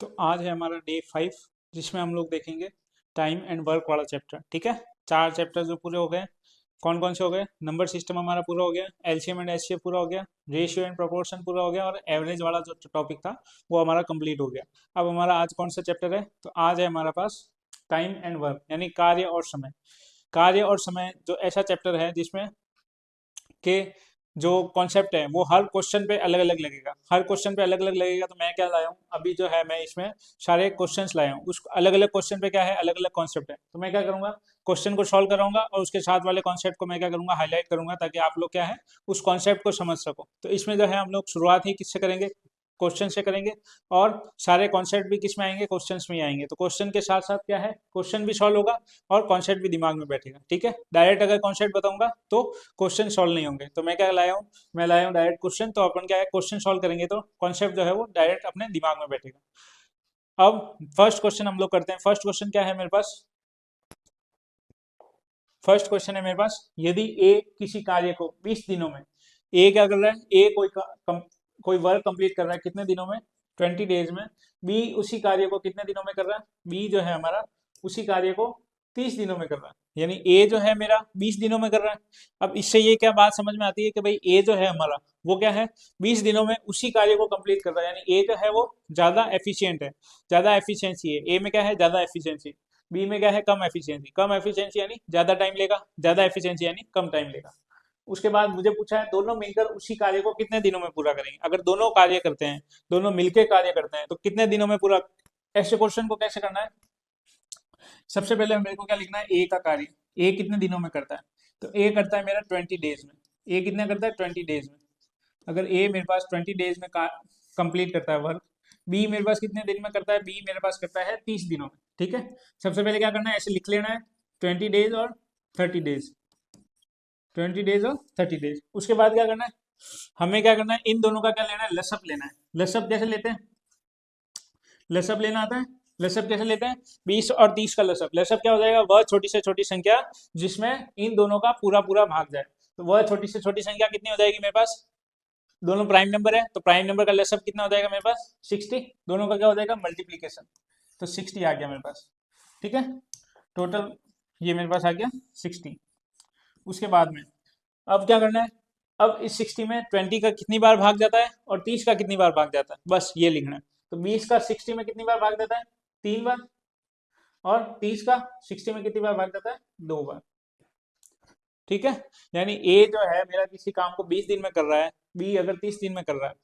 तो आज है हमारा डे 5 जिसमें हम लोग देखेंगे टाइम एंड वर्क वाला चैप्टर। ठीक है, चार चैप्टर जो पूरे हो गए। कौन कौन से हो गए? नंबर सिस्टम हमारा पूरा हो गया, एलसीएम एंड एचसीएफ पूरा हो गया, रेशियो एंड प्रोपोर्शन पूरा हो गया और एवरेज वाला जो टॉपिक था वो हमारा कंप्लीट हो गया। अब हमारा आज कौन सा चैप्टर है? तो आज है हमारा पास टाइम एंड वर्क यानी कार्य और समय। कार्य और समय जो ऐसा चैप्टर है जिसमें के जो कॉन्सेप्ट है वो हर क्वेश्चन पे अलग अलग लगेगा, हर क्वेश्चन पे अलग अलग लगेगा। तो मैं क्या लाया हूँ अभी जो है, मैं इसमें सारे क्वेश्चंस लाया हूँ। उस अलग अलग क्वेश्चन पे क्या है, अलग अलग कॉन्सेप्ट है। तो मैं क्या करूंगा, क्वेश्चन को सॉल्व कराऊंगा और उसके साथ वाले कॉन्सेप्ट को मैं क्या करूंगा, हाईलाइट करूंगा, ताकि आप लोग क्या है उस कॉन्सेप्ट को समझ सको। तो इसमें जो है हम लोग शुरुआत ही किससे करेंगे, क्वेश्चन से करेंगे। और सारे कॉन्सेप्ट भी किस में आएंगे, क्वेश्चंस में ही आएंगे। तो क्वेश्चन के साथ साथ क्या है, क्वेश्चन भी सॉल्व होगा और कॉन्सेप्ट भी दिमाग में बैठेगा। ठीक है, डायरेक्ट अगर कॉन्सेप्ट बताऊंगा तो क्वेश्चन सॉल्व नहीं होंगे। तो मैं क्या लाया हूँ, मैं लाया हूँ डायरेक्ट क्वेश्चन। तो अपन क्या है, क्वेश्चन सॉल्व करेंगे तो कॉन्सेप्ट जो है वो डायरेक्ट अपने दिमाग में बैठेगा। अब फर्स्ट क्वेश्चन हम लोग करते हैं। फर्स्ट क्वेश्चन क्या है मेरे पास, फर्स्ट क्वेश्चन है मेरे पास, यदि ए किसी कार्य को 20 दिनों में, ए क्या कर रहा है, ए कोई वर्क कंप्लीट कर रहा है कितने दिनों में, 20 डेज में। बी उसी कार्य को कितने दिनों में कर रहा है, बी जो है हमारा उसी कार्य को 30 दिनों में कर रहा है। यानी ए जो है मेरा 20 दिनों में कर रहा है। अब इससे ये क्या बात समझ में आती है कि भाई ए जो है हमारा वो क्या है, 20 दिनों में उसी कार्य को कंप्लीट कर रहा है। यानी ए जो है वो ज्यादा एफिशिएंट है, ज्यादा एफिशिएंसी है। ए में क्या है, ज्यादा एफिशिएंसी। बी में क्या है, कम एफिशिएंसी। कम एफिशिएंसी यानी ज्यादा टाइम लेगा, ज्यादा एफिशिएंसी यानी कम टाइम लेगा। उसके बाद मुझे पूछा है दोनों मिलकर उसी कार्य को कितने दिनों में पूरा करेंगे। अगर दोनों कार्य करते हैं, दोनों मिलकर कार्य करते हैं तो कितने दिनों में पूरा। ऐसे क्वेश्चन को कैसे करना है, सबसे पहले मेरे को क्या लिखना है, ए का कार्य, ए कितने दिनों में करता है। तो ए करता है मेरा 20 डेज में। ए कितना करता है, 20 डेज में। अगर ए मेरे पास 20 डेज में कंप्लीट करता है वर्क। बी मेरे पास कितने दिन में करता है, बी मेरे पास करता है 30 दिनों में। ठीक है, सबसे पहले क्या करना है, ऐसे लिख लेना है 20 डेज और 30 डेज, 20 डेज और 30 डेज। उसके बाद क्या करना है, हमें क्या करना है, इन दोनों का क्या लेना है, लसअप लेना है। लसअप कैसे लेते हैं, लसअप लेना आता है। लसअप कैसे लेते हैं, 20 और 30 का लसअप। लसअप क्या हो जाएगा, वह छोटी से छोटी संख्या जिसमें इन दोनों का पूरा पूरा भाग जाए। तो वह छोटी से छोटी संख्या कितनी हो जाएगी मेरे पास, दोनों प्राइम नंबर है तो प्राइम नंबर का लेसअप कितना हो जाएगा मेरे पास, 60। दोनों का क्या हो जाएगा, मल्टीप्लीकेशन। तो 60 आ गया मेरे पास। ठीक है, टोटल ये मेरे पास आ गया 60। उसके बाद में अब क्या करना है, अब इस 60 में 20 का कितनी बार भाग जाता है और 30 का कितनी बार भाग जाता है, बस ये लिखना है। तो 20 का 60 में कितनी बार भाग जाता है, 3 बार। और 30 का 60 में कितनी बार भाग जाता है, 2 बार। ठीक है, यानी ए जो है मेरा किसी काम को 20 दिन में कर रहा है, बी अगर 30 दिन में कर रहा है,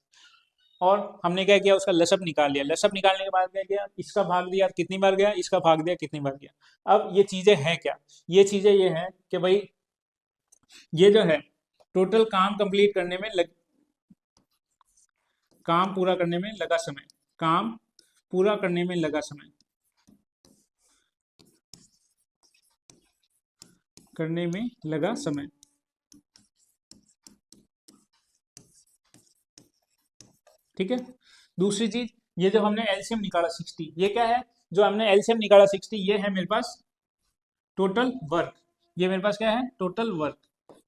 और हमने क्या किया, उसका लसअप निकाल लिया। लसअप निकालने के बाद क्या किया, इसका भाग दिया कितनी बार गया, इसका भाग दिया कितनी बार गया। अब ये चीजें हैं क्या, ये चीजें ये हैं कि भाई ये जो है टोटल काम कंप्लीट करने में काम पूरा करने में लगा समय, काम पूरा करने में लगा समय, करने में लगा समय। ठीक है, दूसरी चीज, ये जो हमने एलसीएम निकाला 60, ये क्या है, जो हमने एलसीएम निकाला 60, ये है मेरे पास टोटल वर्क। ये मेरे पास क्या है, टोटल वर्क।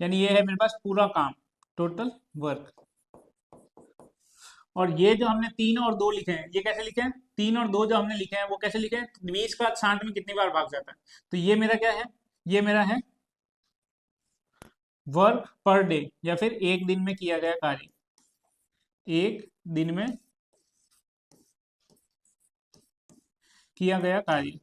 यानी ये है मेरे पास पूरा काम, टोटल वर्क। और ये जो हमने 3 और 2 लिखे हैं, ये कैसे लिखे हैं, 3 और 2 जो हमने लिखे हैं वो कैसे लिखे हैं, 20 का 60 में कितनी बार भाग जाता है। तो ये मेरा क्या है, ये मेरा है वर्क पर डे, या फिर एक दिन में किया गया कार्य, एक दिन में किया गया कार्य।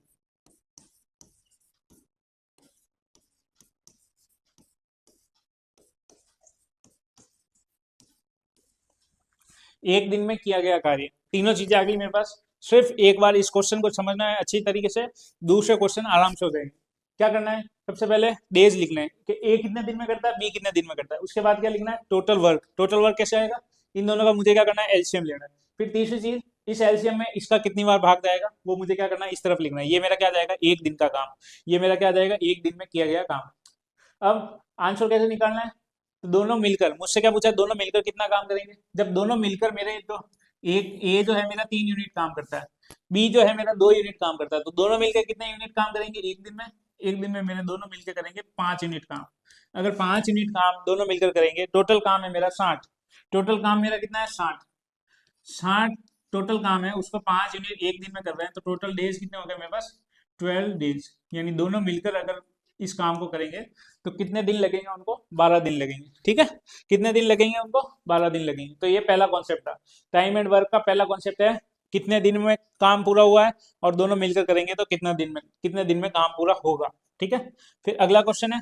एक दिन में किया गया कार्य, तीनों चीजें आ गई मेरे पास। सिर्फ एक बार इस क्वेश्चन को समझना है अच्छी तरीके से, दूसरे क्वेश्चन आराम से हो जाएंगे। क्या करना है, सबसे पहले डेज लिखना है कि ए कितने दिन में करता है, बी कितने दिन में करता है। उसके बाद क्या लिखना है, टोटल वर्क। टोटल वर्क कैसे आएगा, इन दोनों का मुझे क्या करना है, एलसीएम लेना है। फिर तीसरी चीज, इस एलसीएम में इसका कितनी बार भाग जाएगा वो मुझे क्या करना है, इस तरफ लिखना है। ये मेरा क्या जाएगा, एक दिन का काम। ये मेरा क्या जाएगा, एक दिन में किया गया काम। अब आंसर कैसे निकालना है, तो दोनों मिलकर, मुझसे क्या पूछा, दोनों मिलकर कितना काम करेंगे। जब दोनों मिलकर मेरे तो एक ए जो है मेरा 3 यूनिट काम करता है, बी जो है मेरा 2 यूनिट काम करता है, तो दोनों मिलकर कितने यूनिट काम करेंगे एक दिन में, एक दिन में मेरे दोनों मिलकर करेंगे 5 यूनिट काम। अगर 5 यूनिट काम दोनों मिलकर करेंगे, टोटल काम है मेरा 60। टोटल काम मेरा कितना है, 60। 60 टोटल काम है उसको 5 यूनिट एक दिन में कर रहे हैं, तो टोटल डेज कितने हो गए मेरे पास? 12 डेज। यानी दोनों मिलकर अगर इस काम को करेंगे तो कितने दिन लगेंगे उनको? 12 दिन लगेंगे। ठीक है, कितने दिन लगेंगे उनको? 12 दिन लगेंगे। तो ये पहला कॉन्सेप्ट था। टाइम एंड वर्क का पहला कॉन्सेप्ट है कितने दिन में काम पूरा हुआ है, और दोनों मिलकर करेंगे तो कितने दिन में काम पूरा होगा। ठीक है, फिर अगला क्वेश्चन है,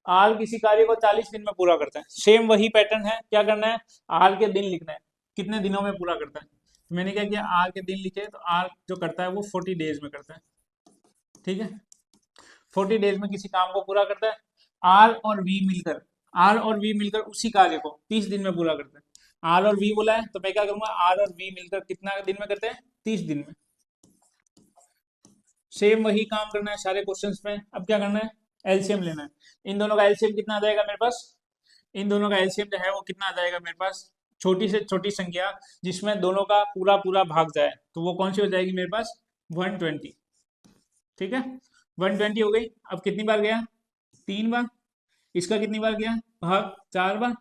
आर किसी कार्य को 40 दिन में पूरा करता है। सेम वही पैटर्न है, क्या करना है? आर के दिन लिखना है, कितने दिनों में पूरा करता है। मैंने क्या किया, आर के दिन लिखे, तो आर जो करता है वो 40 डेज में करता है। ठीक है, 40 डेज में किसी काम को पूरा करता है। आर और वी मिलकर उसी कार्य को 30 दिन में पूरा करते हैं। आर और वी बोला है, तो मैं क्या करूंगा, आर और वी मिलकर कितना दिन में करते हैं? 30 दिन में। सेम वही काम करना है सारे क्वेश्चंस में। अब क्या करना है? एलसीएम लेना है। इन दोनों का एलसीएम कितना आ जाएगा मेरे पास? इन दोनों का एलसीएम जो है वो कितना आ जाएगा मेरे पास? छोटी से छोटी संख्या जिसमें दोनों का पूरा पूरा भाग जाए, तो वो कौन सी हो जाएगी मेरे पास? 120। ठीक है, 120 हो गई। अब कितनी बार गया? 3 बार। इसका कितनी बार गया? भाग 4 बार।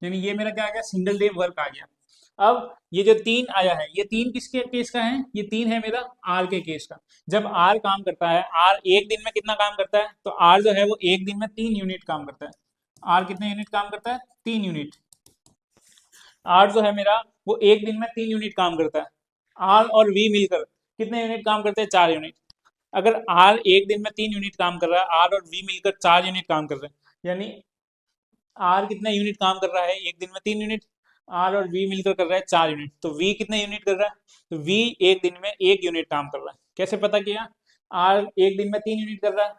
यानी ये मेरा क्या आ गया? सिंगल डे वर्क आ गया। अब ये जो 3 आया है, ये 3 किसके केस का है? ये 3 है मेरा आर के केस का। जब आर काम करता है, आर एक दिन में कितना काम करता है? तो आर जो है वो एक दिन में 3 यूनिट काम करता है। आर कितने यूनिट काम करता है? 3 यूनिट। आर जो है मेरा वो एक दिन में 3 यूनिट काम करता है। आर और वी मिलकर कितने यूनिट काम करते हैं? 4 यूनिट। अगर आर एक दिन में 3 यूनिट काम कर रहा है, आर और वी मिलकर 4 यूनिट काम कर रहे हैं, यानी आर कितना यूनिट काम कर रहा है एक दिन में? 3 यूनिट। आर और वी मिलकर कर रहा है 4 यूनिट, तो वी कितने यूनिट कर रहा है? तो वी एक दिन में 1 यूनिट काम कर रहा है। कैसे पता किया? आर एक दिन में 3 यूनिट कर रहा है।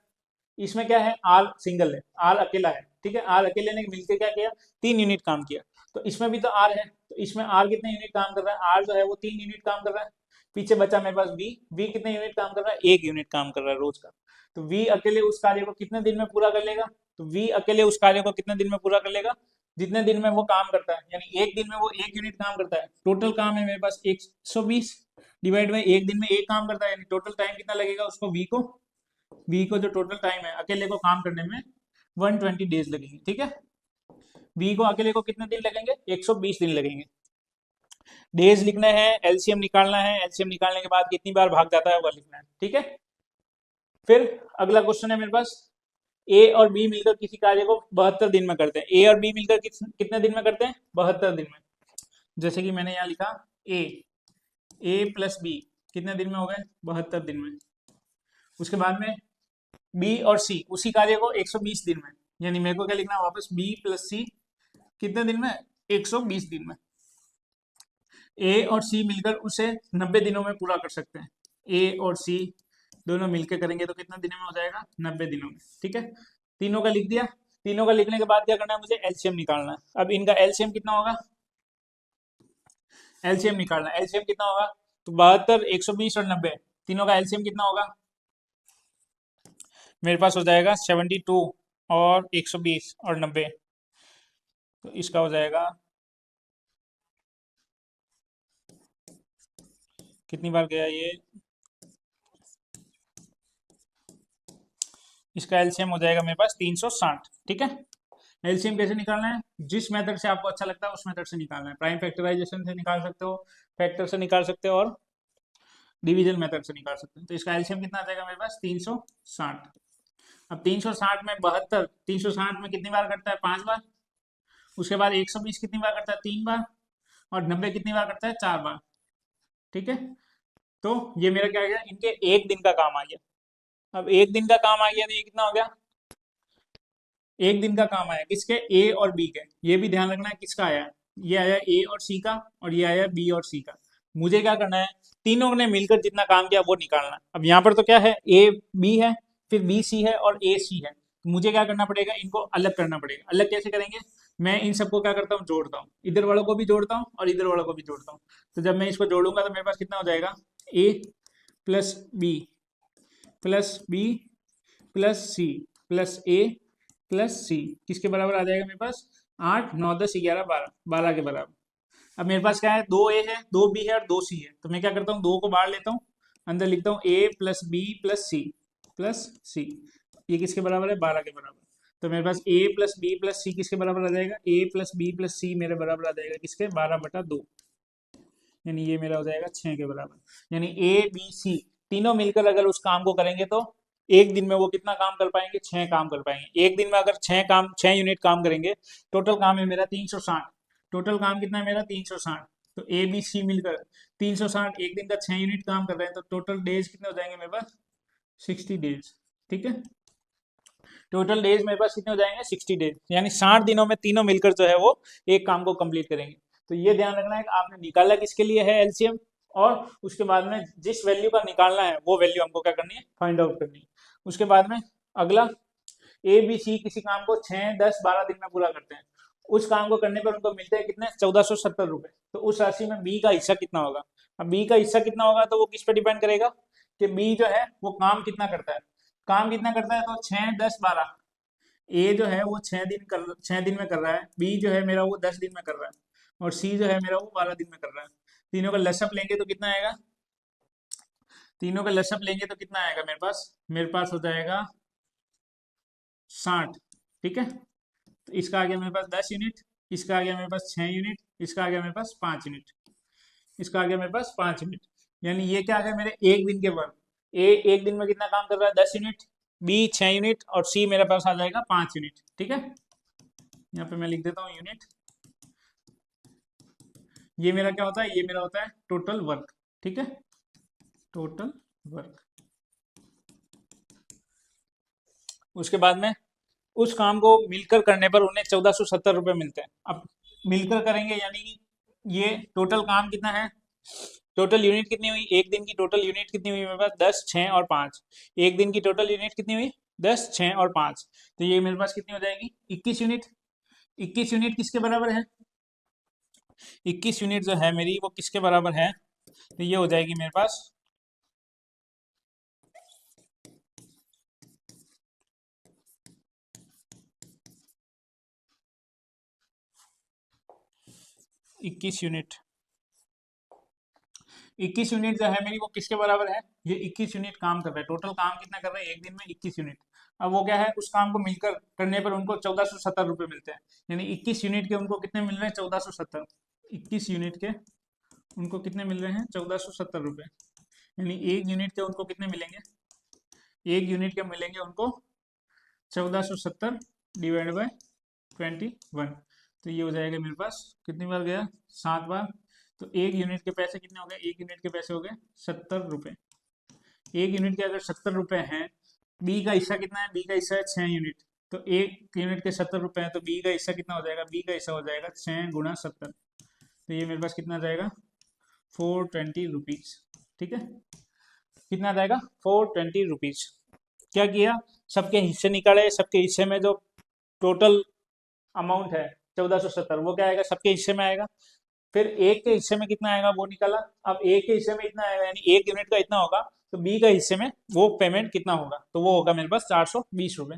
इसमें क्या है? आर सिंगल है, आर अकेला है। ठीक है, आर अकेले ने मिलकर क्या किया? 3 यूनिट काम किया। तो इसमें भी तो आर है, तो इसमें आर कितने यूनिट काम कर रहा है? आर जो है वो 3 यूनिट काम कर रहा है। पीछे बचा मेरे पास वी। वी कितने यूनिट काम कर रहा है? 1 यूनिट काम कर रहा है रोज का। तो वी अकेले उस कार्य को कितने दिन में पूरा कर लेगा? तो वी अकेले उस कार्य को कितने दिन में पूरा कर लेगा? जितने दिन में वो काम करता है। यानी एक दिन में वो 1 यूनिट काम करता है। टोटल काम है मेरे पास 120 डिवाइड बाई एक दिन में एक काम करता है, यानी टोटल टाइम कितना लगेगा उसको? वी को जो टोटल टाइम है अकेले को काम करने में 120 डेज लगेंगे। ठीक है, वी को अकेले को कितने दिन लगेंगे? 120 दिन लगेंगे। डेज लिखने हैं, एलसीएम निकालना है, एलसीएम निकालने के बाद कितनी बार भाग जाता है वह लिखना है। ठीक है, फिर अगला क्वेश्चन है मेरे पास, ए और बी मिलकर किसी कार्य को 72 दिन में करते हैं। ए और बी मिलकर कितने दिन में करते हैं? 72 दिन में। जैसे कि मैंने यहाँ लिखा ए प्लस बी कितने दिन में हो गए? 72 दिन में। उसके बाद में बी और सी उसी कार्य को 120 दिन में। यानी मेरे को क्या लिखना है वापस? बी प्लस सी कितने दिन में? 120 दिन में। ए और सी मिलकर उसे 90 दिनों में पूरा कर सकते हैं। ए और सी दोनों मिलकर करेंगे तो कितने दिनों में हो जाएगा? 90 दिनों में। ठीक है, तीनों का लिख दिया। तीनों का लिखने के बाद क्या करना है? मुझे एलसीएम निकालना है। अब इनका एलसीएम कितना होगा? एलसीएम निकालना है। एलसीएम कितना होगा? तो 72, 120 और 90, तीनों का एलसीएम कितना होगा? मेरे पास हो जाएगा 72 और 120 और 90, तो इसका हो जाएगा कितनी बार गया ये? इसका एलसीएम हो जाएगा मेरे पास 360। ठीक है, एलसीएम कैसे निकालना है? जिस मेथड से आपको अच्छा लगता है उस मेथड से निकालना है। प्राइम फैक्टराइजेशन से निकाल सकते हो, फैक्टर से निकाल सकते हो, और डिवीजन मेथड से निकाल सकते हैं। तो इसका एलसीएम कितना आ जाएगा मेरे पास? 360। अब 360 में 72, 360 में कितनी बार करता है? 5 बार। उसके बाद 120 कितनी बार करता है? 3 बार। और 90 कितनी बार करता है? 4 बार। ठीक है, तो ये मेरा क्या आ गया? इनके एक दिन का काम आ गया। अब एक दिन का काम आ गया तो ये कितना हो गया? एक दिन का काम आया किसके? ए और बी के। ये भी ध्यान रखना है किसका आया? ये आया ए और सी का, और ये आया बी और सी का। मुझे क्या करना है? तीनों ने मिलकर जितना काम किया वो निकालना है। अब यहाँ पर तो क्या है? ए बी है, फिर बी सी है, और ए सी है। मुझे क्या करना पड़ेगा? इनको अलग करना पड़ेगा। अलग कैसे करेंगे? मैं इन सबको क्या करता हूँ? जोड़ता हूँ। इधर वालों को भी जोड़ता हूँ और इधर वालों को भी जोड़ता हूँ। तो जब मैं इसको जोड़ूंगा तो मेरे पास कितना हो जाएगा? A plus B plus B plus C plus A plus C किसके बराबर आ जाएगा मेरे पास? 8, 9, 10, 11, 12, 12 के बराबर। अब मेरे पास क्या है? 2 ए है, 2 बी है और 2 सी है। तो मैं क्या करता हूँ? 2 को बाहर लेता हूँ, अंदर लिखता हूँ ए प्लस बी प्लस सी। ये किसके बराबर है? 12 के बराबर। तो मेरे पास ए प्लस बी प्लस सी किसके बराबर आ जाएगा? ए प्लस बी प्लस सी मेरे बराबर आ जाएगा किसके? 12/2। यानी ये मेरा हो जाएगा 6 के बराबर। यानी ए बी सी तीनों मिलकर अगर उस काम को करेंगे तो एक दिन में वो कितना काम कर पाएंगे, 6 काम कर पाएंगे। एक दिन में अगर 6 यूनिट काम करेंगे, टोटल काम है मेरा 360। टोटल काम कितना है मेरा 360। तो ए बी सी मिलकर 360, एक दिन का 6 यूनिट काम कर रहे हैं, तो टोटल डेज कितने हो जाएंगे मेरे पास, 60 डेज। ठीक है, टोटल डेज मेरे पास कितने हो जाएंगे, 60 डेज। यानी 60 दिनों में तीनों मिलकर जो है वो एक काम को कंप्लीट करेंगे। तो ये ध्यान रखना है कि आपने निकाला किसके लिए है एलसीएम, और उसके बाद में जिस वैल्यू का निकालना है वो वैल्यू हमको क्या करनी है, फाइंड आउट करनी है। उसके बाद में अगला, ए बी सी किसी काम को 6, 10, 12 दिन में पूरा करते हैं। उस काम को करने पर उनको मिलते हैं कितने, 1470 रुपए। तो उस राशि में बी का हिस्सा कितना होगा। अब बी का हिस्सा कितना होगा तो वो किस पर डिपेंड करेगा कि बी जो है वो काम कितना करता है। काम कितना करता है, तो 6, 10, 12। ए जो है वो 6 दिन में कर रहा है, बी जो है मेरा वो 10 दिन में कर रहा है, और सी जो है मेरा वो 12 दिन में कर रहा है। तीनों का लसअप लेंगे तो कितना आएगा, तीनों का लसअप लेंगे तो कितना आएगा मेरे पास हो जाएगा 60। ठीक है, तो इसका आ गया मेरे पास 10 यूनिट, इसका आ गया मेरे पास 6 यूनिट, इसका आ गया मेरे पास 5 यूनिट, इसका आ गया मेरे पास 5 यूनिट। यानी ये क्या आ गया मेरे एक दिन के वर्क। ए एक दिन में कितना काम कर रहा है, 10 यूनिट, बी 6 यूनिट, और सी मेरे पास आ जाएगा 5 यूनिट। ठीक है, यहाँ पे मैं लिख देता हूँ यूनिट। ये मेरा क्या होता है, ये मेरा होता है टोटल वर्क। ठीक है, टोटल वर्क। उसके बाद में उस काम को मिलकर करने पर उन्हें 1470 रुपये मिलते हैं। अब मिलकर करेंगे यानी कि ये टोटल काम कितना है, टोटल यूनिट कितनी हुई, एक दिन की टोटल यूनिट कितनी हुई मेरे पास, 10, 6 और 5। एक दिन की टोटल यूनिट कितनी हुई, 10, 6 और 5। तो ये मेरे पास कितनी हो जाएगी, 21 यूनिट। 21 यूनिट किसके बराबर है, 21 यूनिट जो है मेरी वो किसके बराबर है, तो ये हो जाएगी मेरे पास 21 यूनिट। 21 यूनिट जो है मेरी वो किसके बराबर है, ये 21 यूनिट काम कर रहा है। टोटल काम कितना कर रहा है एक दिन में, 21 यूनिट। अब वो क्या है, उस काम को मिलकर करने पर उनको 1470 रुपये मिलते हैं। यानी 21 यूनिट के उनको कितने मिल रहे हैं, 1470। 21 यूनिट के उनको कितने मिल रहे हैं, 1470 रुपये। यानी एक यूनिट के उनको कितने मिलेंगे, एक यूनिट के मिलेंगे उनको 1470 डिवाइड बाय 21। तो ये हो जाएगा मेरे पास कितनी बार गया, 7 बार। तो एक यूनिट के पैसे कितने हो गए, एक यूनिट के पैसे हो गए 70 रुपये। एक यूनिट के अगर 70 रुपये हैं, बी का हिस्सा कितना है, बी का हिस्सा है 6 यूनिट। तो एक यूनिट के 70 रुपये हैं, तो बी का हिस्सा कितना हो जाएगा, बी का हिस्सा हो जाएगा 6 गुणा 70। तो ये मेरे पास कितना आ जाएगा, 420 रुपीज। ठीक है, कितना आ जाएगा, 420 रुपीज। क्या किया, सबके हिस्से निकाले, सबके हिस्से में जो टोटल अमाउंट है 1470 वो क्या आएगा, सबके हिस्से में आएगा। फिर एक के हिस्से में कितना आएगा वो निकाला। अब एक के हिस्से में इतना आएगा, यानी एक यूनिट का इतना होगा, तो बी का हिस्से में वो पेमेंट कितना होगा, तो वो होगा मेरे पास 420 रुपये।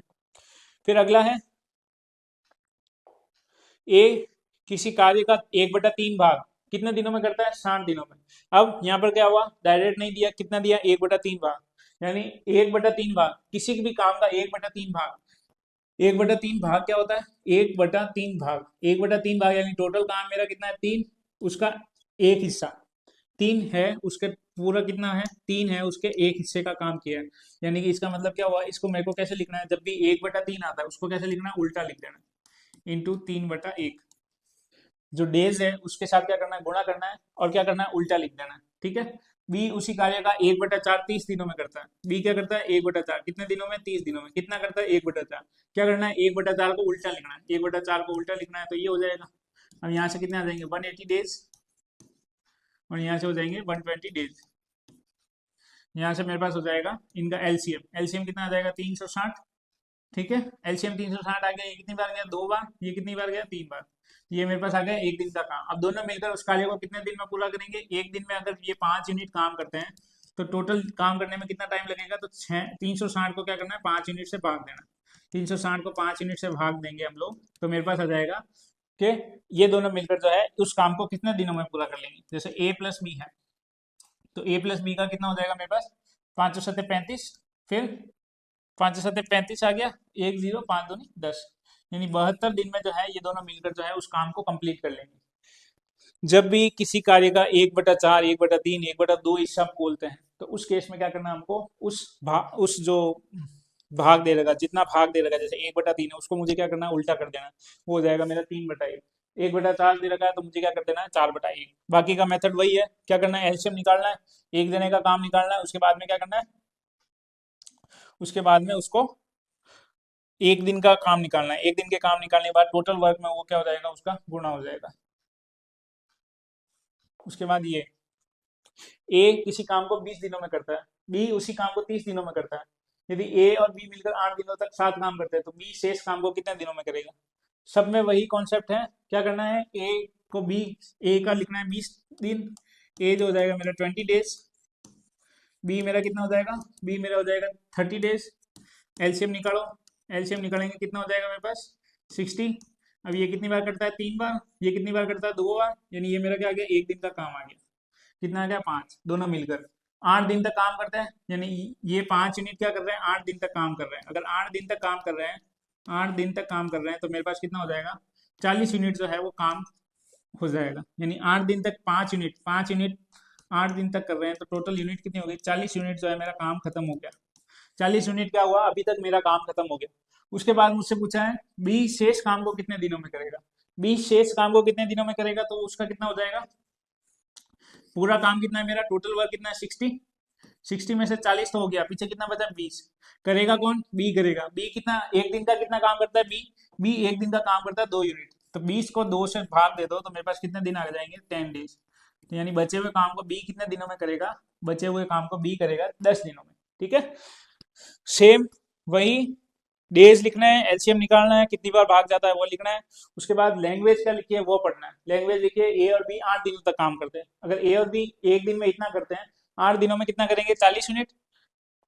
फिर अगला है, ए किसी कार्य का 1/3 भाग कितने दिनों में करता है, 60 दिनों में। अब यहाँ पर क्या हुआ, डायरेक्ट नहीं दिया, कितना दिया, 1/3 भाग। यानी 1/3 भाग, किसी भी काम का 1/3 भाग। 1/3 भाग क्या होता है, 1/3 भाग, 1/3 भाग यानी टोटल काम मेरा कितना है 3, उसका एक हिस्सा 3 है, उसके पूरा कितना है 3 है, उसके एक हिस्से का काम किया है। यानी कि इसका मतलब क्या हुआ, इसको मेरे को कैसे लिखना है, जब भी 1/3 आता है उसको कैसे लिखना है, उल्टा लिख देना, इंटू 3/1। जो डेज है उसके साथ क्या करना है, गुणा करना है, और क्या करना है, उल्टा लिख देना है। ठीक है, बी उसी कार्य का 1/4 30 दिनों में करता है। बी क्या करता है, 1/4 कितने दिनों में, 30 दिनों में। कितना करता है, 1/4। क्या करना है, 1/4 को उल्टा लिखना है, 1/4 को उल्टा लिखना है, तो ये हो जाएगा। अब यहाँ से कितने आ जाएंगे, 180 डेज, और यहाँ से हो जाएंगे 120 डेज। यहाँ से मेरे पास हो जाएगा इनका एलसीएम। एलसीएम कितना आ जाएगा, 360। ठीक है, एलसीएम 360 आ गया। ये कितनी बार गया, 2 बार। ये कितनी बार गया, 3 बार। ये मेरे पास आ गया एक दिन का काम। अब दोनों मिलकर उस कार्य को कितने दिन में पूरा करेंगे, एक दिन में। अगर ये 5 यूनिट काम करते हैं तो टोटल काम करने में कितना टाइम लगेगा, तो 360 को क्या करना है, 5 यूनिट से भाग देना। 360 को 5 यूनिट से भाग देंगे हम लोग, तो मेरे पास आ जाएगा कि ये दोनों मिलकर जो है उस काम को कितने दिनों में पूरा कर लेंगे। जैसे ए प्लस बी है, तो ए प्लस बी का कितना हो जाएगा मेरे पास, 5 7 35, फिर 5 7 35 आ गया, 1 0 5 2 10। यानी 72 दिन में जो है ये दोनों मिलकर जो है उस काम को कंप्लीट कर लेंगे। जब भी किसी कार्य का 1/4, 1/3, 1/2 हिस्सा हम बोलते हैं तो उस केस में क्या करना है हमको, उस जो भाग दे रहेगा, जितना भाग दे रहेगा, जैसे 1/3 है उसको मुझे क्या करना है, उल्टा कर देना है, वो हो जाएगा मेरा 3/1। 1/4 दे रखा है तो मुझे क्या कर देना है, 4/1। बाकी का मेथड वही है, क्या करना है, एलसीएम निकालना है, एक जने का काम निकालना है, उसके बाद में क्या करना है, उसके बाद में उसको एक दिन का काम निकालना है, एक दिन के काम निकालने के बाद टोटल वर्क में वो क्या हो जाएगा, उसका गुणा हो जाएगा। उसके बाद ये ए किसी काम को 20 दिनों में करता है, बी उसी काम को 30 दिनों में करता है। यदि ए और बी मिलकर 8 दिनों तक साथ काम करते हैं तो बी शेष काम को कितने दिनों में करेगा। सब में वही कॉन्सेप्ट है, क्या करना है, ए को बी, ए का लिखना है 20 दिन, ए जो हो जाएगा मेरा 20 डेज, बी मेरा कितना हो जाएगा, बी मेरा हो जाएगा 30 डेज। एलसीएम निकालो, एलसीएम निकालेंगे कितना हो जाएगा मेरे पास 60। अब ये कितनी बार करता है, 3 बार, ये कितनी बार करता है, 2 बार, यानी ये मेरा क्या आ गया, एक दिन का काम आ गया। कितना आ गया, 5, दोनों मिलकर 8 दिन तक काम करते हैं, यानी ये 5 यूनिट क्या कर रहे हैं, 8 दिन तक काम कर रहे हैं। अगर 8 दिन तक काम कर रहे हैं, 8 दिन तक काम कर रहे हैं तो मेरे पास कितना हो जाएगा, 40 यूनिट जो है वो काम हो जाएगा। यानी 8 दिन तक 5 यूनिट, 5 यूनिट 8 दिन तक कर रहे हैं तो टोटल यूनिट कितनी हो गई, 40 यूनिट जो है मेरा काम खत्म हो गया। 40 यूनिट क्या हुआ, अभी तक मेरा काम खत्म हो गया। उसके बाद मुझसे पूछा है बी शेष काम को कितने दिनों में करेगा, बी शेष काम को कितने दिनों में करेगा, तो उसका कितना हो जाएगा, पूरा काम कितना है मेरा, टोटल वर्क कितना है 60, 60 में से 40 तो हो गया, पीछे कितना बचा 20। करेगा कौन, बी करेगा। बी कितना, एक दिन का कितना काम करता है बी, बी एक दिन का काम करता है 2 यूनिट, तो 20 को 2 से भाग दे दो तो मेरे पास कितने दिन आ जाएंगे, 10 डेज। तो यानी बचे हुए काम को बी कितने दिनों में करेगा, बचे हुए काम को बी करेगा 10 दिनों में। ठीक है, सेम वही डेज लिखना है, एलसीएम निकालना है, कितनी बार भाग जाता है वो लिखना है। उसके बाद लैंग्वेज क्या लिखी है वो पढ़ना है। लैंग्वेज लिखिए ए और बी 8 दिनों तक काम करते हैं, अगर ए और बी एक दिन में इतना करते हैं, 8 दिनों में कितना करेंगे, 40 यूनिट।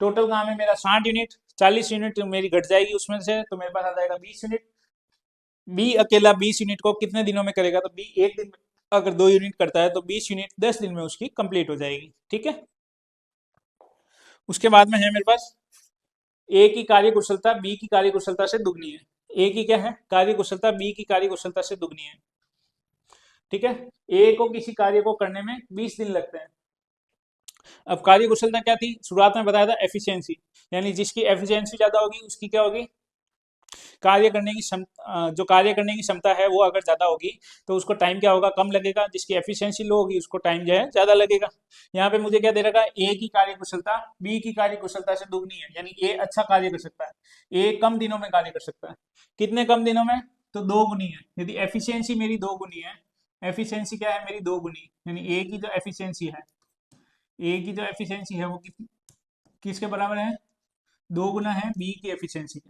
टोटल काम है मेरा 60 यूनिट, 40 यूनिट मेरी घट जाएगी उसमें से तो मेरे पास आ जाएगा 20 यूनिट। बी अकेला 20 यूनिट को कितने दिनों में करेगा, तो बी एक दिन में अगर 2 यूनिट करता है तो 20 यूनिट 10 दिन में उसकी कंप्लीट हो जाएगी। ठीक है, उसके बाद में है मेरे पास ए की कार्य कुशलता बी की कार्य कुशलता से दुगनी है। ए की क्या है, कार्य कुशलता बी की कार्य कुशलता से दुगनी है। ठीक है, ए को किसी कार्य को करने में 20 दिन लगते हैं। अब कार्य कुशलता क्या थी, शुरुआत में बताया था एफिशिएंसी, यानी जिसकी एफिशिएंसी ज्यादा होगी उसकी क्या होगी, कार्य करने की जो कार्य करने की क्षमता है वो अगर ज्यादा होगी तो उसको टाइम क्या होगा, कम लगेगा। जिसकी एफिशिएंसी लो होगी उसको टाइम जो है ज्यादा लगेगा। यहाँ पे मुझे क्या दे रखा है, ए की कार्य कुशलता बी की कार्य कुशलता से दुगनी है, यानी ए अच्छा कार्य कर सकता है, ए कम दिनों में कार्य कर सकता है। कितने कम दिनों में, तो 2 गुनी है। यदि एफिशिएंसी मेरी 2 गुनी है, एफिशिएंसी क्या है मेरी 2 गुनी, यानी ए की जो एफिशिएंसी है, ए की जो एफिशिएंसी है वो किसके बराबर है, 2 गुना है बी की एफिशिएंसी के।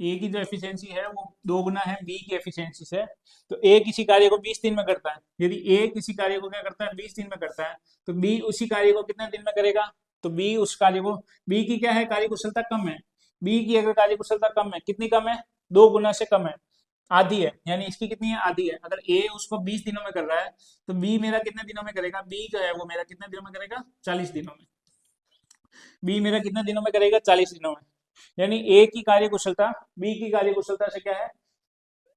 ए की जो एफिशिएंसी है वो 2 गुना है बी की एफिशिएंसी से। तो ए किसी कार्य को 20 दिन में करता है, यदि ए किसी कार्य को क्या करता है 20 दिन में करता है तो बी उसी कार्य को कितने दिन में करेगा, तो बी उस कार्य को, बी की क्या है कार्य कुशलता कम है, बी की अगर कार्य कुशलता कम है, कितनी कम है, 2 गुना से कम है, आधी है, यानी इसकी कितनी है, आधी है। अगर ए उसको 20 दिनों में कर रहा है तो बी मेरा कितने दिनों में करेगा, बी जो है वो मेरा कितने दिनों में करेगा, 40 दिनों में। बी मेरा कितने दिनों में करेगा, 40 दिनों में। यानी ए की कार्य कुशलता बी की कार्य कुशलता से क्या है,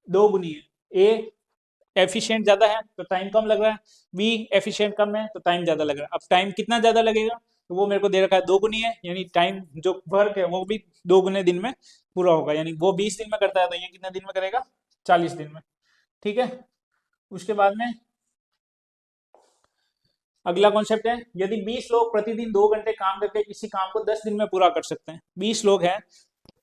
2 गुनी है। ए एफिशिएंट ज्यादा है तो टाइम कम लग रहा है, बी एफिशिएंट कम है तो टाइम ज्यादा लग रहा है। अब टाइम कितना ज्यादा लगेगा, तो वो मेरे को दे रखा है 2 गुनी है, यानी टाइम जो वर्क है वो भी 2 गुने दिन में पूरा होगा। यानी वो 20 दिन में करता है तो ये कितने दिन में करेगा, 40 दिन में। ठीक है, उसके बाद में अगला कॉन्सेप्ट है, यदि 20 लोग प्रतिदिन 2 घंटे काम करके किसी काम को 10 दिन में पूरा कर सकते हैं। 20 लोग हैं,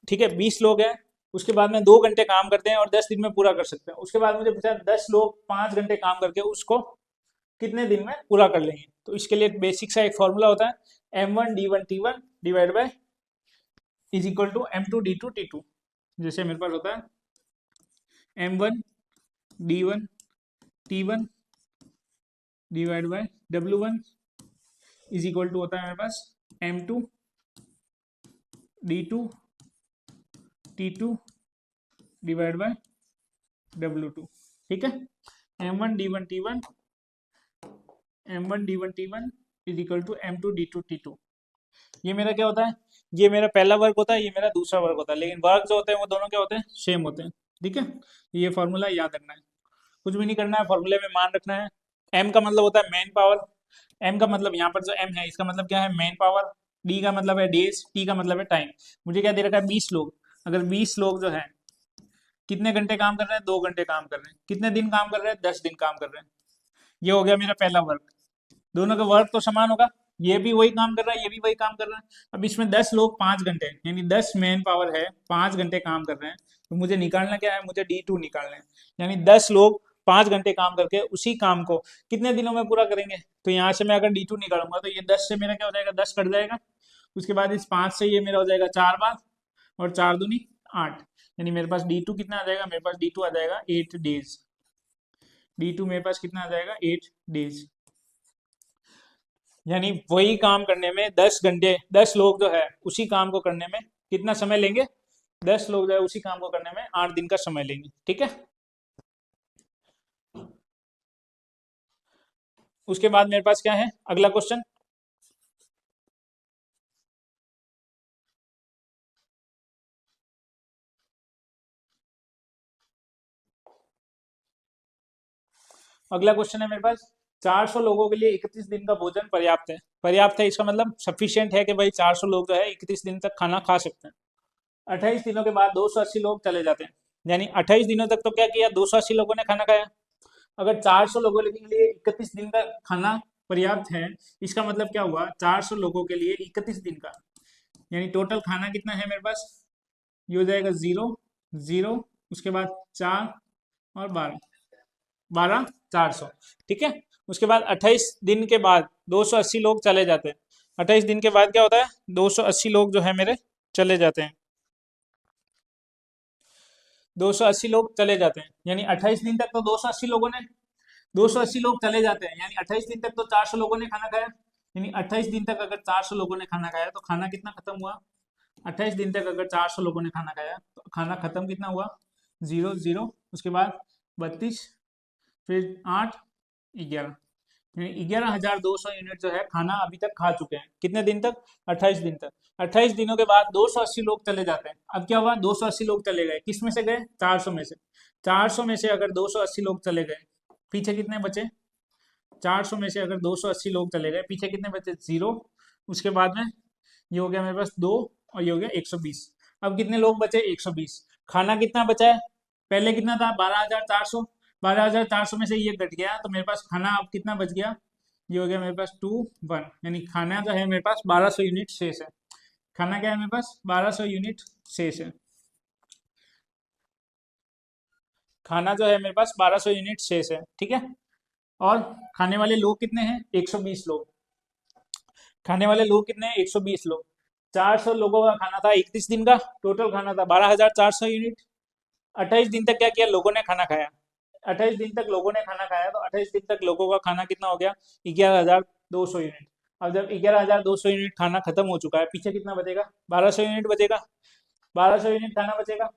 ठीक है, 20 लोग हैं, उसके बाद में 2 घंटे काम करते हैं और 10 दिन में पूरा कर सकते हैं। उसके बाद मुझे पूछा 10 लोग 5 घंटे काम करके उसको कितने दिन में पूरा कर लेंगे। तो इसके लिए बेसिक सा एक फॉर्मूला होता है, M1D1T1 divide by is equal to M2D2T2। जैसे मेरे पास होता है M1D1T1 divide by W1 is equal to होता है मेरे पास M2D2T2 डिवाइड बाय W2। ठीक है, M1D1T1 is equal to M2D2T2। ये मेरा क्या होता है, ये मेरा पहला वर्क होता है, ये मेरा दूसरा वर्क होता है, लेकिन वर्क जो होते हैं वो दोनों क्या होते हैं, सेम होते हैं। ठीक है, ये फॉर्मूला याद रखना है। कुछ भी नहीं करना है, फॉर्मूले में मान रखना है। एम का मतलब होता है मैन पावर, एम का मतलब यहाँ पर जो एम है इसका मतलब क्या है, मैन पावर। डी का मतलब है डेज, टी का मतलब है टाइम। मुझे क्या दे रखा है, 20 लोग। अगर 20 लोग जो है कितने घंटे काम कर रहे हैं, 2 घंटे काम कर रहे हैं। कितने दिन काम कर रहे हैं, 10 दिन काम कर रहे हैं। ये हो गया मेरा पहला वर्क। दोनों का वर्क तो समान होगा, ये भी वही काम कर रहा है, ये भी वही काम कर रहा है। अब इसमें 10 लोग 5 घंटे, यानी 10 मैन पावर है, 5 घंटे काम कर रहे हैं। तो मुझे निकालना क्या है, मुझे D2 निकालना है। यानी 10 लोग 5 घंटे काम करके उसी काम को कितने दिनों में पूरा करेंगे। तो यहाँ से मैं अगर D2 निकालूंगा तो ये 10 से मेरा क्या हो जाएगा, 10 कट जाएगा। उसके बाद इस 5 से ये मेरा हो जाएगा 4 बार, और 4 दूनी 8। यानी मेरे पास D2 कितना आ जाएगा, मेरे पास D2 आ जाएगा 8 डेज। D2 मेरे पास कितना आ जाएगा, 8 डेज। यानी वही काम करने में 10 घंटे, 10 लोग जो है उसी काम को करने में कितना समय लेंगे, 10 लोग जो है उसी काम को करने में 8 दिन का समय लेंगे। ठीक है। उसके बाद मेरे पास क्या है, अगला क्वेश्चन। अगला क्वेश्चन है मेरे पास, 400 लोगों के लिए 31 दिन का भोजन पर्याप्त है। पर्याप्त है इसका मतलब सफिशियंट है कि भाई 400 लोग जो है 31 दिन तक खाना खा सकते हैं। 28 दिनों के बाद 280 लोग चले जाते हैं। यानी 28 दिनों तक तो क्या किया, 280 लोगों ने खाना खाया। अगर 400 लोगों के लिए 31 दिन का खाना पर्याप्त है, इसका मतलब क्या हुआ, 400 लोगों के लिए 31 दिन का, यानी टोटल खाना कितना है मेरे पास, ये हो जाएगा 0 0, उसके बाद 4 और 12, 12 400। ठीक है। उसके बाद 28 दिन के बाद 280 लोग चले जाते हैं। 28 दिन के बाद क्या होता है, 280 लोग जो है मेरे चले जाते हैं। 280 लोग चले जाते हैं, यानी 28 दिन तक तो 280 लोगों ने, 280 लोग चले जाते हैं, यानी 28 दिन तक तो 400 लोगों ने खाना खाया। यानी 28 दिन तक अगर 400 लोगों ने खाना खाया तो खाना कितना खत्म हुआ, 28 दिन तक अगर 400 लोगों ने खाना खाया तो खाना खत्म कितना हुआ, 0 0, उसके बाद 32, फिर 8 11, यानी 11,200 यूनिट जो है खाना अभी तक खा चुके हैं। कितने दिन तक, 28 दिन तक। 28 दिनों के बाद 280 लोग चले जाते हैं। अब क्या हुआ, 280 लोग चले गए, किस में से गए, 400 में से। 400 में से अगर 280 लोग चले गए, पीछे कितने बचे, 400 में से अगर 280 लोग चले गए, पीछे कितने बचे, 0। उसके बाद में ये हो गया मेरे पास 2, और ये हो गया 120। अब कितने लोग बचे, 120। खाना कितना बचा है, पहले कितना था, 12,400। 12,400 में से ये घट गया तो मेरे पास खाना अब कितना बच गया, ये हो गया मेरे पास 2 1, यानी खाना जो है मेरे पास 1200 यूनिट शेष है। खाना क्या है मेरे पास, 1200 यूनिट शेष है। खाना जो है मेरे पास 1200 यूनिट शेष है। ठीक है। और खाने वाले लोग कितने हैं, 120 लोग। खाने वाले लोग कितने हैं, 120 लोग। 400 लोगों का खाना था 31 दिन का, टोटल खाना था 12,400 यूनिट। 28 दिन तक क्या किया, लोगों ने खाना खाया। 28 दिन तक लोगों ने खाना खाया, तो 28 दिन तक लोगों का खाना कितना हो गया, 11,200 यूनिट। अब जब 11,200 यूनिट खाना खत्म हो चुका है, पीछे कितना बचेगा, 1200 यूनिट बचेगा। 1200 यूनिट खाना बचेगा।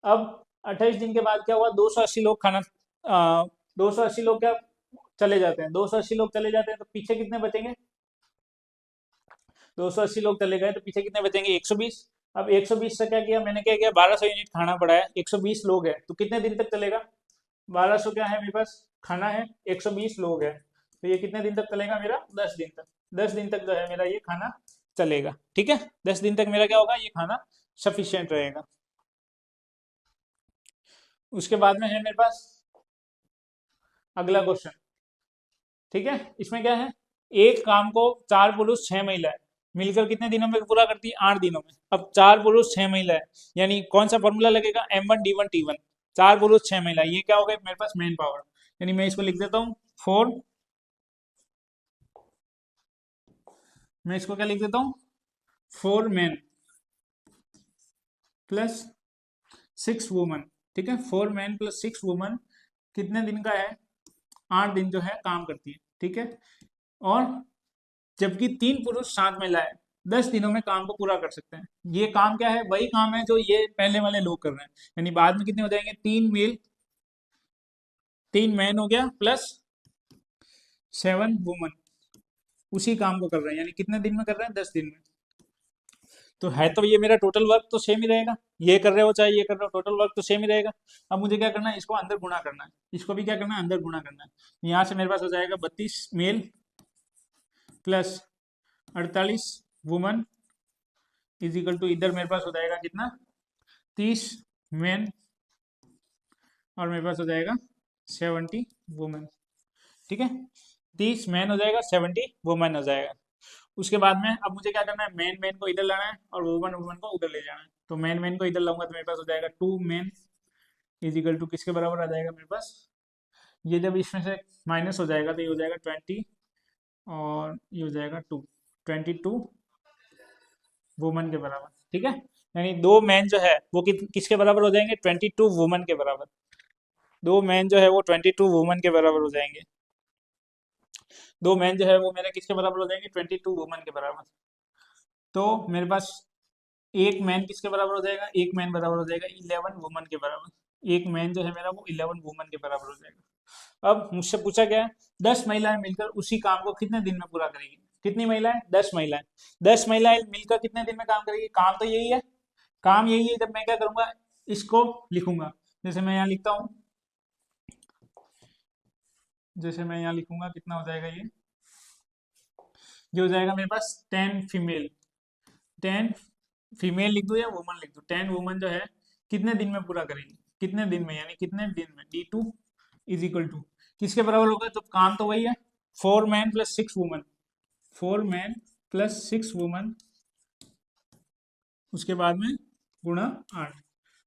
अब 28 दिन के बाद क्या हुआ, 280 लोग खाना, 280 लोग क्या चले जाते हैं, 280 लोग चले जाते हैं, तो पीछे कितने बचेंगे, 280 लोग चले गए तो पीछे कितने बचेंगे, 120। अब 120 से क्या किया मैंने, क्या किया, 1200 यूनिट खाना पड़ा है, 120 लोग है तो कितने दिन तक चलेगा, 1200 क्या है मेरे पास खाना है, 120 लोग है, तो ये कितने दिन तक चलेगा मेरा, 10 दिन तक। 10 दिन तक जो है मेरा ये खाना चलेगा। ठीक है। 10 दिन तक मेरा क्या होगा, ये खाना सफिशियंट रहेगा। उसके बाद में है मेरे पास अगला क्वेश्चन। ठीक है। इसमें क्या है, एक काम को 4 पुरुष 6 महिलाएं मिलकर कितने दिनों में पूरा करती है, 8 दिनों में। अब 4 पुरुष 6 महिलाएं, यानी कौन सा फॉर्मूला लगेगा, M1D1T1। 4 पुरुष 6 महिला, ये क्या हो गया मेरे पास, मैन पावर। यानी मैं इसको लिख देता हूँ 4, मैं इसको क्या लिख देता हूँ, 4 मैन प्लस 6 वुमन। ठीक है। 4 मैन प्लस 6 वुमन कितने दिन का है, 8 दिन जो है काम करती है। ठीक है। और जबकि 3 पुरुष 7 महिलाएं 10 दिनों में काम को पूरा कर सकते हैं। ये काम क्या है, वही काम है जो ये पहले वाले लोग कर रहे हैं। यानी बाद में कितने हो जाएंगे, 3 मेल 3 मैन हो गया प्लस 7 वुमन, उसी काम को कर रहे हैं। यानी कितने दिन में कर रहे हैं, 10 दिन में। तो है तो ये मेरा टोटल वर्क तो सेम ही रहेगा, ये कर रहे हो चाहे ये कर रहे हो, टोटल वर्क तो सेम ही रहेगा। अब मुझे क्या करना है, इसको अंदर गुणा करना है, इसको भी क्या करना है, अंदर गुणा करना है। यहाँ से मेरे पास हो जाएगा 32 male plus 48 woman is equal to, इधर मेरे पास हो जाएगा कितना, 30 मेन और मेरे पास हो जाएगा 70 वुमेन। ठीक है, 30 मैन हो जाएगा, 70 वुमेन हो जाएगा। उसके बाद में अब मुझे क्या करना है, मैन मैन को इधर लाना है और वुमन वुमन को उधर ले जाना है। तो मैन मैन को इधर लाऊंगा तो मेरे पास हो जाएगा 2 मैन इज इक्वल टू किसके बराबर आ जाएगा मेरे पास, ये जब इसमें से माइनस हो जाएगा तो ये हो जाएगा 20 और ये हो जाएगा 22 वुमन के बराबर। ठीक है, यानी दो मैन जो है वो किसके बराबर हो जाएंगे, 22 वुमन के बराबर। दो मैन जो है वो 22 वुमन के बराबर हो जाएंगे। दो मैन जो है वो मेरे किसके बराबर हो जाएंगे, 22 वुमन के बराबर। तो मेरे पास एक मैन किसके बराबर हो जाएगा, एक मैन बराबर हो जाएगा 11 वुमन के बराबर। एक मैन जो है मेरा वो 11 वुमन के बराबर हो जाएगा। अब मुझसे पूछा गया है 10 महिलाएं मिलकर उसी काम को कितने दिन में पूरा करेगी। कितनी महिलाएं, 10 महिलाएं। 10 महिलाएं मिलकर कितने दिन में काम करेगी, काम तो यही है, काम यही है। जब मैं क्या करूंगा, इसको लिखूंगा, जैसे मैं यहाँ लिखता हूँ, जैसे मैं यहाँ लिखूंगा, कितना हो जाएगा ये हो जाएगा मेरे पास 10 फीमेल, 10 फीमेल लिख दो या वुमन लिख दो, 10 वुमन जो है कितने दिन में पूरा करेगी, कितने दिन में, यानी कितने दिन में, D2 इज इक्वल टू किसके बराबर होगा, तो काम तो वही है, 4 man plus 6 woman, 4 man plus 6 woman, उसके बाद में गुणा 8।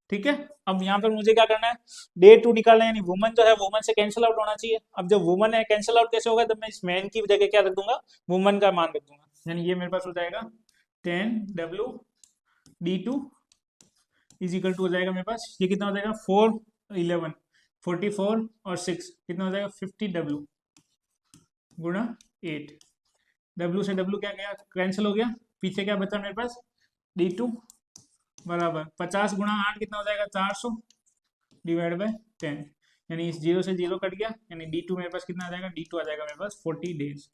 ठीक है, अब यहाँ पर मुझे क्या करना है, डे टू निकालना है, यानी वुमन जो है वुमन से कैंसिल आउट होना चाहिए। अब जब वुमन है कैंसिल आउट कैसे होगा, जब मैं इस मैन की जगह क्या रख दूंगा, वुमन का मान रख दूंगा, यानी ये मेरे पास हो जाएगा 10W D2 is equal to हो जाएगा मेरे पास, ये कितना हो जाएगा 4 11 44 और 6 कितना हो जाएगा 50W गुणा 8। W से W क्या गया, कैंसिल हो गया, पीछे क्या बचा मेरे पास, D2 बराबर 50 गुणा 8 कितना हो जाएगा 400 डिवाइड बाय 10, यानी इस 0 से 0 कट गया, यानी D2 मेरे पास कितना आ जाएगा, D2 आ जाएगा मेरे पास 40 डेज।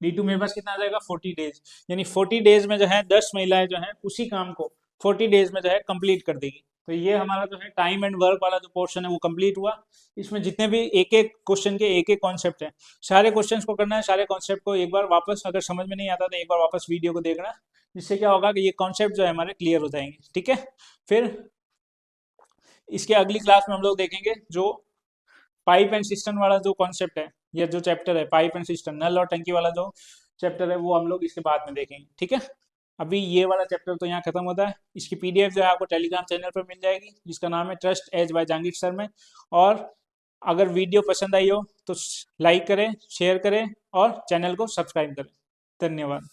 D2 मेरे पास कितना आ जाएगा 40 डेज, यानी 40 डेज में जो है 10 महिलाएं जो है उसी काम को 40 डेज में जो है कंप्लीट कर देगी। तो ये हमारा जो है टाइम एंड वर्क वाला जो पोर्शन है वो कंप्लीट हुआ। इसमें जितने भी एक एक क्वेश्चन के एक एक कॉन्सेप्ट है, सारे क्वेश्चंस को करना है, सारे कॉन्सेप्ट को एक बार वापस, अगर समझ में नहीं आता तो एक बार वापस वीडियो को देखना, जिससे क्या होगा कि ये कॉन्सेप्ट जो है हमारे क्लियर हो जाएंगे। ठीक है, फिर इसके अगली क्लास में हम लोग देखेंगे जो पाइप एंड सिस्टम वाला जो कॉन्सेप्ट है, या जो चैप्टर है पाइप एंड सिस्टम, नल और टंकी वाला जो चैप्टर है वो हम लोग इसके बाद में देखेंगे। ठीक है, अभी ये वाला चैप्टर तो यहाँ खत्म होता है। इसकी PDF जो है आपको टेलीग्राम चैनल पर मिल जाएगी, जिसका नाम है trust as by Jahangir sir में। और अगर वीडियो पसंद आई हो तो लाइक करें, शेयर करें और चैनल को सब्सक्राइब करें। धन्यवाद।